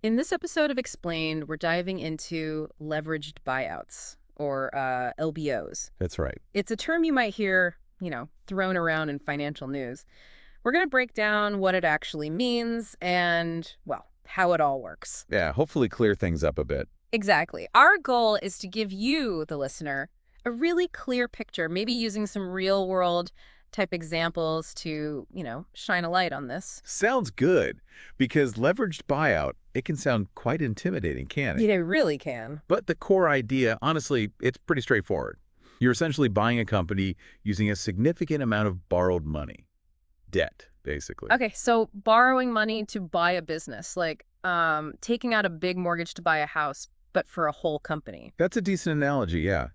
In this episode of Explained, we're diving into leveraged buyouts, or LBOs. That's right. It's a term you might hear, thrown around in financial news. We're going to break down what it actually means and, well, how it all works. Yeah, hopefully clear things up a bit. Exactly. Our goal is to give you, the listener, a really clear picture, maybe using some real-world type examples to, shine a light on this. Sounds good, because leveraged buyout, it can sound quite intimidating, can't it? It really can. But the core idea, honestly, it's pretty straightforward. You're essentially buying a company using a significant amount of borrowed money. Debt, basically. Okay, so borrowing money to buy a business, like taking out a big mortgage to buy a house, but for a whole company. That's a decent analogy, yeah.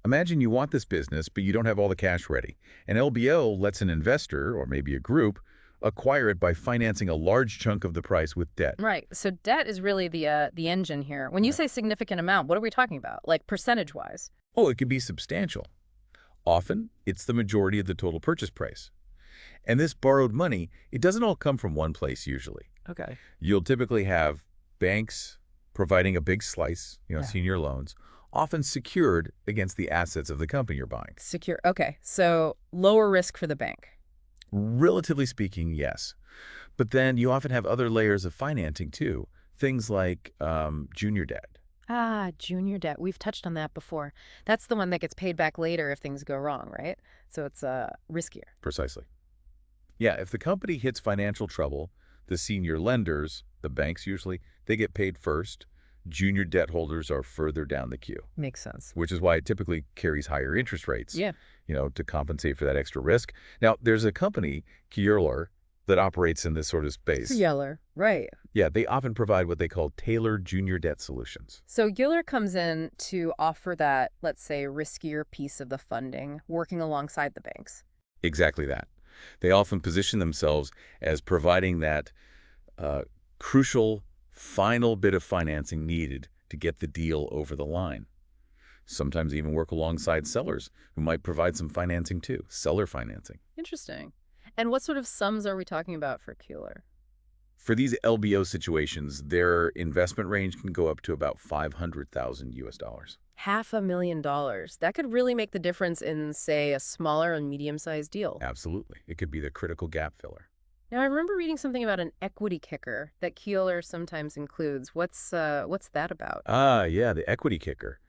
Imagine you want this business, but you don't have all the cash ready. An LBO lets an investor, or maybe a group, acquire it by financing a large chunk of the price with debt. Right. So debt is really the engine here. When you say significant amount, what are we talking about? Like percentage-wise? Oh, it can be substantial. Often, it's the majority of the total purchase price. And this borrowed money, it doesn't all come from one place usually. Okay. You'll typically have banks providing a big slice, senior loans, often secured against the assets of the company you're buying. Secure. Okay. So lower risk for the bank. Relatively speaking, yes. But then you often have other layers of financing too, things like junior debt. Ah, junior debt. We've touched on that before. That's the one that gets paid back later if things go wrong, right? So it's riskier. Precisely. Yeah, if the company hits financial trouble, the senior lenders, the banks usually, they get paid first. Junior debt holders are further down the queue. Makes sense. Which is why it typically carries higher interest rates, Yeah. To compensate for that extra risk. Now, there's a company, Kjøller, that operates in this sort of space. Kjøller, right. Yeah, they often provide what they call tailored junior debt solutions. So Kjøller comes in to offer that, let's say, riskier piece of the funding, working alongside the banks. Exactly that. They often position themselves as providing that crucial final bit of financing needed to get the deal over the line. Sometimes even work alongside sellers who might provide some financing too, seller financing. Interesting. And what sort of sums are we talking about for Kjøller? For these LBO situations, their investment range can go up to about $500,000 US. $500,000. That could really make the difference in, say, a smaller and medium-sized deal. Absolutely. It could be the critical gap filler. Now, I remember reading something about an equity kicker that Kjøller sometimes includes. What's that about? Ah, yeah, the equity kicker.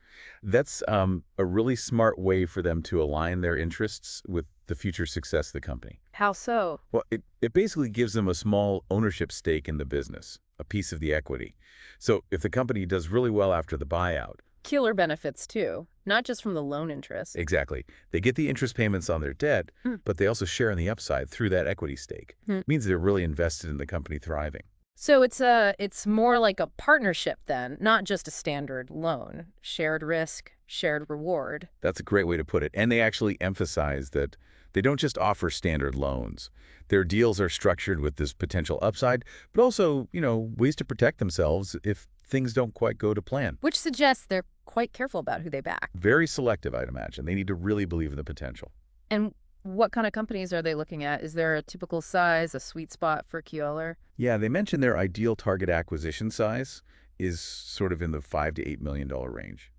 That's a really smart way for them to align their interests with the future success of the company. How so? Well, it basically gives them a small ownership stake in the business, a piece of the equity. So if the company does really well after the buyout, Kjøller benefits too, not just from the loan interest. exactly. They get the interest payments on their debt, but they also share in the upside through that equity stake. It means they're really invested in the company thriving. So it's more like a partnership then, not just a standard loan. Shared risk, shared reward. That's a great way to put it. And they actually emphasize that they don't just offer standard loans. Their deals are structured with this potential upside, but also, ways to protect themselves if things don't quite go to plan. Which suggests they're quite careful about who they back. Very selective, I'd imagine. They need to really believe in the potential. And what kind of companies are they looking at? Is there a typical size, a sweet spot for Kjøller? Yeah, they mentioned their ideal target acquisition size is sort of in the $5 to $8 million range,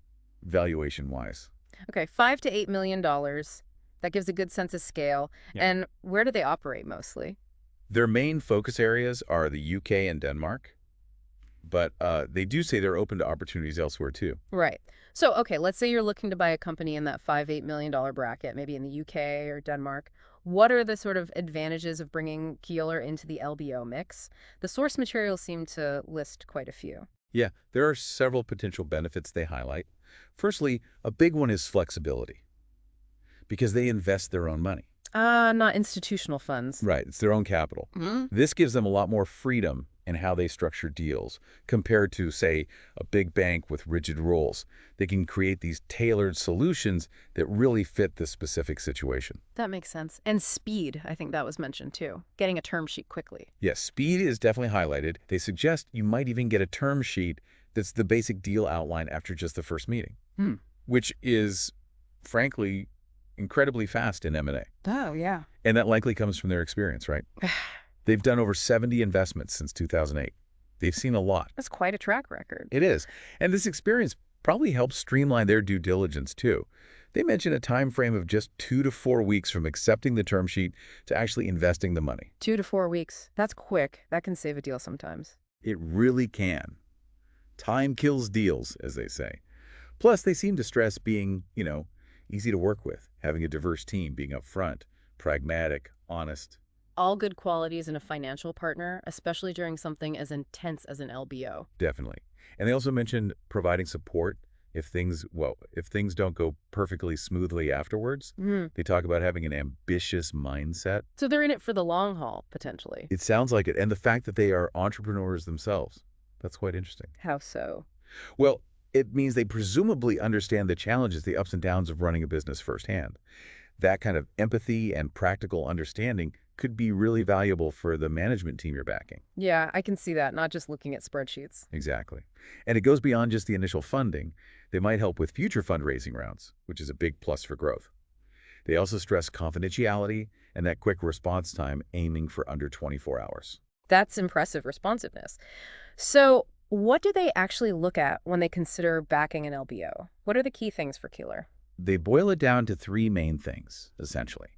valuation-wise. Okay, $5 to $8 million. That gives a good sense of scale. Yeah. And where do they operate mostly? Their main focus areas are the UK and Denmark, but they do say they're open to opportunities elsewhere too. Right. So, okay, let's say you're looking to buy a company in that $5, $8 million bracket, maybe in the UK or Denmark. What are the sort of advantages of bringing Kjøller into the LBO mix? The source materials seem to list quite a few. Yeah, there are several potential benefits they highlight. Firstly, a big one is flexibility, because they invest their own money. Not institutional funds. Right, it's their own capital. This gives them a lot more freedom in how they structure deals compared to, say, a big bank with rigid rules. They can create these tailored solutions that really fit the specific situation. That makes sense. And speed, I think that was mentioned too. Getting a term sheet quickly. Yes, speed is definitely highlighted. They suggest you might even get a term sheet that's the basic deal outline after just the first meeting, which is, frankly, incredibly fast in M&A. Oh, yeah. And that likely comes from their experience, right? They've done over 70 investments since 2008. They've seen a lot. That's quite a track record. It is. And this experience probably helps streamline their due diligence, too. They mention a time frame of just 2 to 4 weeks from accepting the term sheet to actually investing the money. 2 to 4 weeks. That's quick. That can save a deal sometimes. It really can. Time kills deals, as they say. Plus, they seem to stress being, easy to work with, having a diverse team, being upfront, pragmatic, honest. All good qualities in a financial partner, especially during something as intense as an LBO. Definitely. And they also mentioned providing support if things don't go perfectly smoothly afterwards. They talk about having an ambitious mindset. So they're in it for the long haul, potentially. It sounds like it. And the fact that they are entrepreneurs themselves. That's quite interesting. How so? Well, it means they presumably understand the challenges, the ups and downs of running a business firsthand. That kind of empathy and practical understanding could be really valuable for the management team you're backing. Yeah, I can see that, not just looking at spreadsheets. Exactly. And it goes beyond just the initial funding. They might help with future fundraising rounds, which is a big plus for growth. They also stress confidentiality and that quick response time, aiming for under 24 hours. That's impressive responsiveness. So what do they actually look at when they consider backing an LBO? What are the key things for Kjøller? They boil it down to three main things, essentially.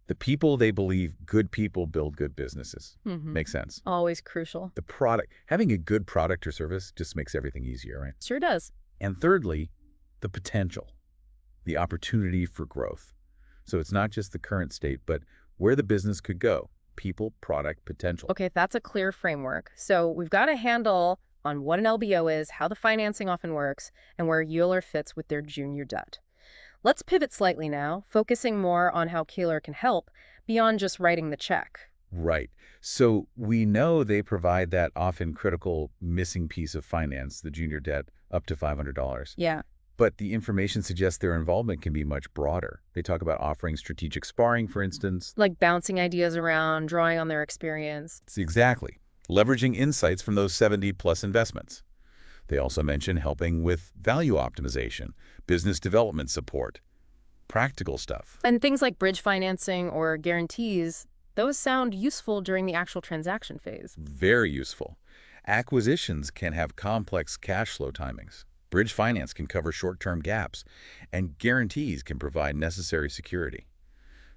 The people, they believe good people build good businesses. Makes sense. Always crucial. The product, having a good product or service just makes everything easier, right? Sure does. And thirdly, the potential, the opportunity for growth. So it's not just the current state, but where the business could go. People, product, potential. Okay, that's a clear framework. So we've got a handle on what an LBO is, how the financing often works, and where Kjøller fits with their junior debt. Let's pivot slightly now, focusing more on how Kjøller can help beyond just writing the check. Right. So we know they provide that often critical missing piece of finance, the junior debt, up to $500. Yeah. But the information suggests their involvement can be much broader. They talk about offering strategic sparring, for instance. Like bouncing ideas around, drawing on their experience. Exactly. Leveraging insights from those 70-plus investments. They also mention helping with value optimization, business development support, practical stuff. And things like bridge financing or guarantees, those sound useful during the actual transaction phase. Very useful. Acquisitions can have complex cash flow timings. Bridge finance can cover short-term gaps, and guarantees can provide necessary security.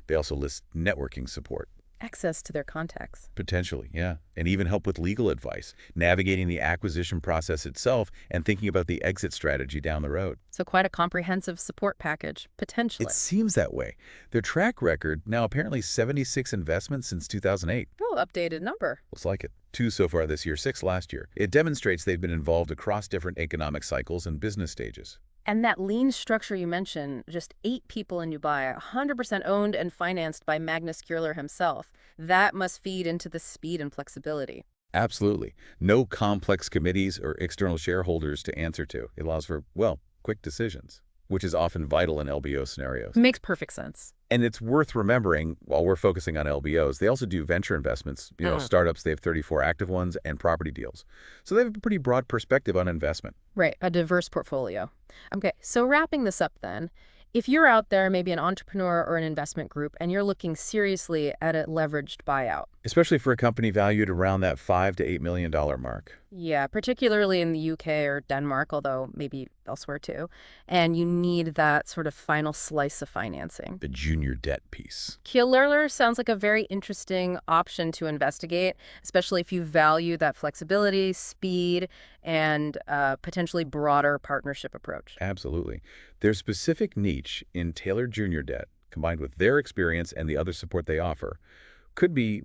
They also list networking support. Access to their contacts. Potentially, yeah. And even help with legal advice, navigating the acquisition process itself, and thinking about the exit strategy down the road. So quite a comprehensive support package, potentially. It seems that way. Their track record, now apparently 76 investments since 2008. Oh, updated number. Looks like it. 2 so far this year, 6 last year. It demonstrates they've been involved across different economic cycles and business stages. And that lean structure you mentioned, just 8 people in Dubai, 100% owned and financed by Magnus Kjøller himself. That must feed into the speed and flexibility. Absolutely. No complex committees or external shareholders to answer to. It allows for, quick decisions, which is often vital in LBO scenarios. Makes perfect sense. And it's worth remembering, while we're focusing on LBOs, they also do venture investments, startups. They have 34 active ones, and property deals. So they have a pretty broad perspective on investment. Right, a diverse portfolio. Okay, so wrapping this up then, if you're out there, maybe an entrepreneur or an investment group, and you're looking seriously at a leveraged buyout. Especially for a company valued around that $5 to $8 million mark. Yeah, particularly in the UK or Denmark, although maybe elsewhere too. And you need that sort of final slice of financing. The junior debt piece. Kjøller sounds like a very interesting option to investigate, especially if you value that flexibility, speed, and potentially broader partnership approach. Absolutely. Their specific niche in tailored junior debt, combined with their experience and the other support they offer, could be,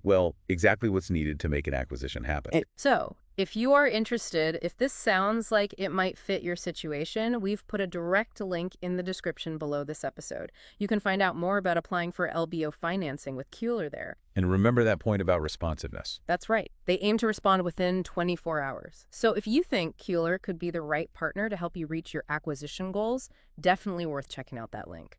exactly what's needed to make an acquisition happen. So, if you are interested, if this sounds like it might fit your situation, we've put a direct link in the description below this episode. You can find out more about applying for LBO financing with Kjøller there. And remember that point about responsiveness. That's right. They aim to respond within 24 hours. So if you think Kjøller could be the right partner to help you reach your acquisition goals, definitely worth checking out that link.